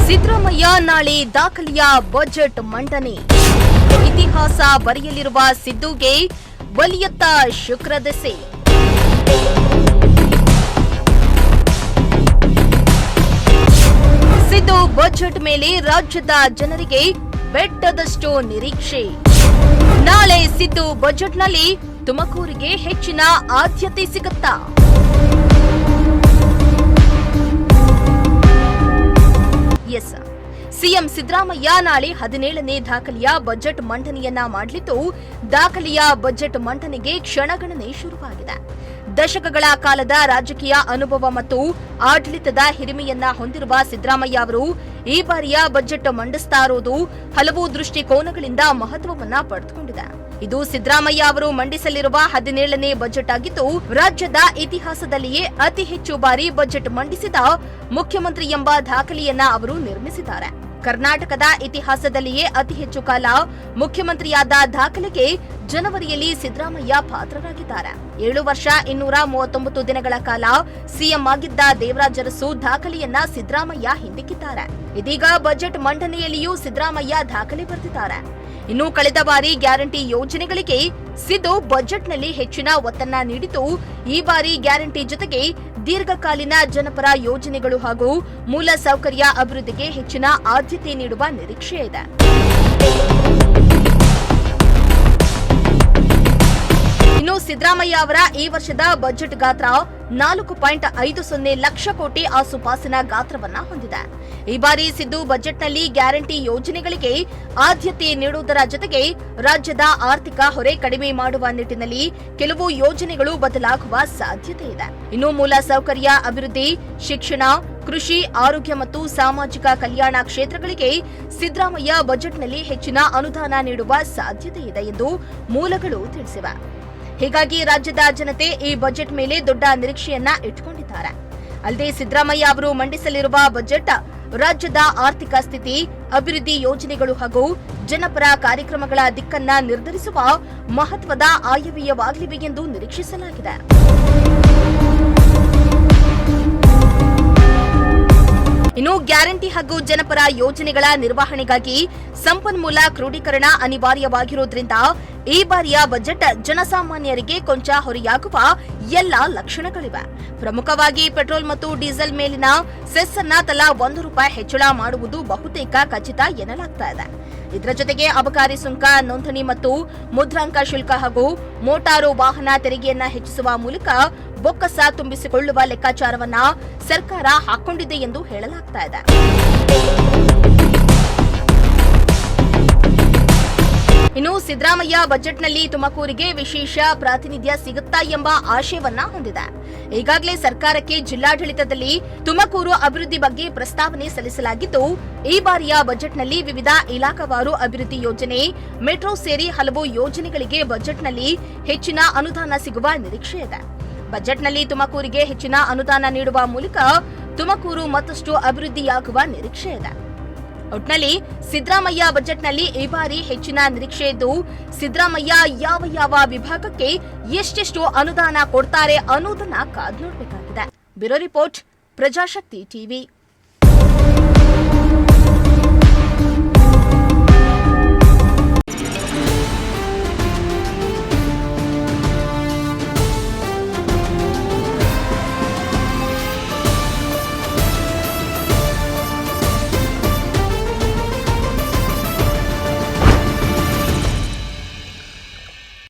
ಸಿದ್ದರಾಮಯ್ಯ ನಾಳೆ ದಾಖಲೆಯ ಬಜೆಟ್ ಮಂಡನೆ. ಇತಿಹಾಸ ಬರೆಯಲಿರುವ ಸಿದ್ದುಗೆ ಬಲಿಯತ್ತ ಶುಕ್ರದೆಸೆ. ಸಿದ್ದು ಬಜೆಟ್ ಮೇಲೆ ರಾಜ್ಯದ ಜನರಿಗೆ ಬೆಟ್ಟದಷ್ಟು ನಿರೀಕ್ಷೆ. ನಾಳೆ ಸಿದ್ದು ಬಜೆಟ್ನಲ್ಲಿ ತುಮಕೂರಿಗೆ ಹೆಚ್ಚಿನ ಆದ್ಯತೆ ಸಿಗುತ್ತಾ? ಎಸ್, ಸಿಎಂ ಸಿದ್ದರಾಮಯ್ಯ ನಾಳೆ 17ನೇ ದಾಖಲೆಯ ಬಜೆಟ್ ಮಂಡನೆಯನ್ನ ಮಾಡಲಿದ್ದು, ದಾಖಲೆಯ ಬಜೆಟ್ ಮಂಡನೆಗೆ ಕ್ಷಣಗಣನೆ ಶುರುವಾಗಿದೆ. ದಶಕಗಳ ಕಾಲದ ರಾಜಕೀಯ ಅನುಭವ ಮತ್ತು ಆಡಳಿತದ ಹಿರಿಮೆಯನ್ನ ಹೊಂದಿರುವ ಸಿದ್ದರಾಮಯ್ಯ ಅವರು ಈ ಬಾರಿಯ ಬಜೆಟ್ ಮಂಡಿಸ್ತಾ ಇರೋದು ಹಲವು ದೃಷ್ಟಿಕೋನಗಳಿಂದ ಮಹತ್ವವನ್ನ ಪಡೆದುಕೊಂಡಿದೆ. ಇದು ಸಿದ್ದರಾಮಯ್ಯ ಅವರು ಮಂಡಿಸಲಿರುವ 17ನೇ ಬಜೆಟ್ ಆಗಿದ್ದು, ರಾಜ್ಯದ ಇತಿಹಾಸದಲ್ಲಿಯೇ ಅತಿ ಹೆಚ್ಚು ಬಾರಿ ಬಜೆಟ್ ಮಂಡಿಸಿದ ಮುಖ್ಯಮಂತ್ರಿ ಎಂಬ ದಾಖಲೆಯನ್ನ ಅವರು ನಿರ್ಮಿಸಿದ್ದಾರೆ. ಕರ್ನಾಟಕದ ಇತಿಹಾಸದಲ್ಲಿಯೇ ಅತಿ ಹೆಚ್ಚು ಕಾಲ ಮುಖ್ಯಮಂತ್ರಿಯಾದ ದಾಖಲೆಗೆ ಜನವರಿಯಲ್ಲಿ ಸಿದ್ದರಾಮಯ್ಯ ಪಾತ್ರರಾಗಿದ್ದಾರೆ. 7 ವರ್ಷ 239 ದಿನಗಳ ಕಾಲ ಸಿಎಂ ಆಗಿದ್ದ ದೇವರಾಜ ಅರಸು ದಾಖಲೆಯನ್ನ ಸಿದ್ದರಾಮಯ್ಯ ಹಿಂದಿಕ್ಕಿದ್ದಾರೆ. ಇದೀಗ ಬಜೆಟ್ ಮಂಡನೆಯಲ್ಲಿಯೂ ಸಿದ್ದರಾಮಯ್ಯ ದಾಖಲೆ ಬರೆದಿದ್ದಾರೆ. ಇನ್ನು ಕಳೆದ ಬಾರಿ ಗ್ಯಾರಂಟಿ ಯೋಜನೆಗಳಿಗೆ ಸಿದ್ದು ಬಜೆಟ್ನಲ್ಲಿ ಹೆಚ್ಚಿನ ಒತ್ತನ್ನ ನೀಡಿದ್ದು, ಈ ಬಾರಿ ಗ್ಯಾರಂಟಿ ಜೊತೆಗೆ ದೀರ್ಘಕಾಲೀನ ಜನಪರ ಯೋಜನೆಗಳು ಹಾಗೂ ಮೂಲ ಸೌಕರ್ಯ ಅಭಿವೃದ್ಧಿಗೆ ಹೆಚ್ಚಿನ ಆದ್ಯತೆ ನೀಡುವ ನಿರೀಕ್ಷೆ ಇದೆ. ಇನ್ನು ಸಿದ್ದರಾಮಯ್ಯ ಅವರ ಈ ವರ್ಷದ ಬಜೆಟ್ ಗಾತ್ರ 4.50 ಲಕ್ಷ ಕೋಟಿ ಆಸುಪಾಸಿನ ಗಾತ್ರವನ್ನ ಹೊಂದಿದೆ. ಈ ಬಾರಿ ಸಿದ್ದು ಬಜೆಟ್ನಲ್ಲಿ ಗ್ಯಾರಂಟಿ ಯೋಜನೆಗಳಿಗೆ ಆದ್ಯತೆ ನೀಡುವುದರ ಜೊತೆಗೆ ರಾಜ್ಯದ ಆರ್ಥಿಕ ಹೊರೆ ಕಡಿಮೆ ಮಾಡುವ ನಿಟ್ಟಿನಲ್ಲಿ ಕೆಲವು ಯೋಜನೆಗಳು ಬದಲಾಗುವ ಸಾಧ್ಯತೆ ಇದೆ. ಇನ್ನು ಮೂಲ ಸೌಕರ್ಯ ಅಭಿವೃದ್ಧಿ, ಶಿಕ್ಷಣ, ಕೃಷಿ, ಆರೋಗ್ಯ ಮತ್ತು ಸಾಮಾಜಿಕ ಕಲ್ಯಾಣ ಕ್ಷೇತ್ರಗಳಿಗೆ ಸಿದ್ದರಾಮಯ್ಯ ಬಜೆಟ್ನಲ್ಲಿ ಹೆಚ್ಚಿನ ಅನುದಾನ ನೀಡುವ ಸಾಧ್ಯತೆ ಇದೆ ಎಂದು ಮೂಲಗಳು ತಿಳಿಸಿವೆ. ಹೀಗಾಗಿ ರಾಜ್ಯದ ಜನತೆ ಈ ಬಜೆಟ್ ಮೇಲೆ ದೊಡ್ಡ ನಿರೀಕ್ಷೆಯನ್ನ ಇಟ್ಟುಕೊಂಡಿದ್ದಾರೆ. ಅಲ್ಲದೆ ಸಿದ್ದರಾಮಯ್ಯ ಅವರು ಮಂಡಿಸಲಿರುವ ಬಜೆಟ್ ರಾಜ್ಯದ ಆರ್ಥಿಕ ಸ್ಥಿತಿ, ಅಭಿವೃದ್ಧಿ ಯೋಜನೆಗಳು ಹಾಗೂ ಜನಪರ ಕಾರ್ಯಕ್ರಮಗಳ ದಿಕ್ಕನ್ನ ನಿರ್ಧರಿಸುವ ಮಹತ್ವದ ಆಯವ್ಯಯವಾಗಲಿವೆ ಎಂದು ನಿರೀಕ್ಷಿಸಲಾಗಿದೆ. ಇನ್ನು ಗ್ಯಾರಂಟಿ ಹಾಗೂ ಜನಪರ ಯೋಜನೆಗಳ ನಿರ್ವಹಣೆಗಾಗಿ ಸಂಪನ್ಮೂಲ ಕ್ರೋಢೀಕರಣ ಅನಿವಾರ್ಯವಾಗಿರುವುದರಿಂದ ಈ ಬಾರಿಯ ಬಜೆಟ್ ಜನಸಾಮಾನ್ಯರಿಗೆ ಕೊಂಚ ಹೊರೆಯಾಗುವ ಎಲ್ಲ ಲಕ್ಷಣಗಳಿವೆ. ಪ್ರಮುಖವಾಗಿ ಪೆಟ್ರೋಲ್ ಮತ್ತು ಡೀಸೆಲ್ ಮೇಲಿನ ಸೆಸ್ ಅನ್ನ ತಲಾ ₹1 ಹೆಚ್ಚಳ ಮಾಡುವುದು ಬಹುತೇಕ ಖಚಿತ ಎನ್ನಲಾಗ್ತಾ ಇದೆ. ಇದರ ಜೊತೆಗೆ ಅಬಕಾರಿ ಸುಂಕ, ನೋಂದಣಿ ಮತ್ತು ಮುದ್ರಾಂಕ ಶುಲ್ಕ ಹಾಗೂ ಮೋಟಾರು ವಾಹನ ತೆರಿಗೆಯನ್ನ ಹೆಚ್ಚಿಸುವ ಮೂಲಕ ಬೊಕ್ಕಸ ತುಂಬಿಸಿಕೊಳ್ಳುವ ಲೆಕ್ಕಾಚಾರವನ್ನ ಸರ್ಕಾರ ಹಾಕೊಂಡಿದೆ ಎಂದು ಹೇಳಲಾಗ್ತಾ ಇದೆ. ಇನ್ನು ಸಿದ್ದರಾಮಯ್ಯ ಬಜೆಟ್ನಲ್ಲಿ ತುಮಕೂರಿಗೆ ವಿಶೇಷ ಪ್ರಾತಿನಿಧ್ಯ ಸಿಗುತ್ತಾ ಎಂಬ ಆಶಯವನ್ನ ಹೊಂದಿದೆ. ಈಗಾಗಲೇ ಸರ್ಕಾರಕ್ಕೆ ಜಿಲ್ಲಾಡಳಿತದಲ್ಲಿ ತುಮಕೂರು ಅಭಿವೃದ್ಧಿ ಬಗ್ಗೆ ಪ್ರಸ್ತಾವನೆ ಸಲ್ಲಿಸಲಾಗಿದ್ದು, ಈ ಬಾರಿಯ ಬಜೆಟ್ನಲ್ಲಿ ವಿವಿಧ ಇಲಾಖಾವಾರು ಅಭಿವೃದ್ಧಿ ಯೋಜನೆ, ಮೆಟ್ರೋ ಸೇರಿ ಹಲವು ಯೋಜನೆಗಳಿಗೆ ಬಜೆಟ್ನಲ್ಲಿ ಹೆಚ್ಚಿನ ಅನುದಾನ ಸಿಗುವ ನಿರೀಕ್ಷೆ ಇದೆ. ಬಜೆಟ್ನಲ್ಲಿ ತುಮಕೂರಿಗೆ ಹೆಚ್ಚಿನ ಅನುದಾನ ನೀಡುವ ಮೂಲಕ ತುಮಕೂರು ಮತ್ತಷ್ಟು ಅಭಿವೃದ್ಧಿಯಾಗುವ ನಿರೀಕ್ಷೆ ಇದೆ. ಒಟ್ನಲ್ಲಿ ಸಿದ್ದರಾಮಯ್ಯ ಬಜೆಟ್ನಲ್ಲಿ ಈ ಬಾರಿ ಹೆಚ್ಚಿನ ನಿರೀಕ್ಷೆ ಇದ್ದು, ಸಿದ್ದರಾಮಯ್ಯ ಯಾವ ವಿಭಾಗಕ್ಕೆ ಎಷ್ಟೆಷ್ಟು ಅನುದಾನ ಕೊಡ್ತಾರೆ ಅನ್ನೋದನ್ನ ಕಾದು ನೋಡಬೇಕಾಗಿದೆ. Bureau report, Prajashakti TV.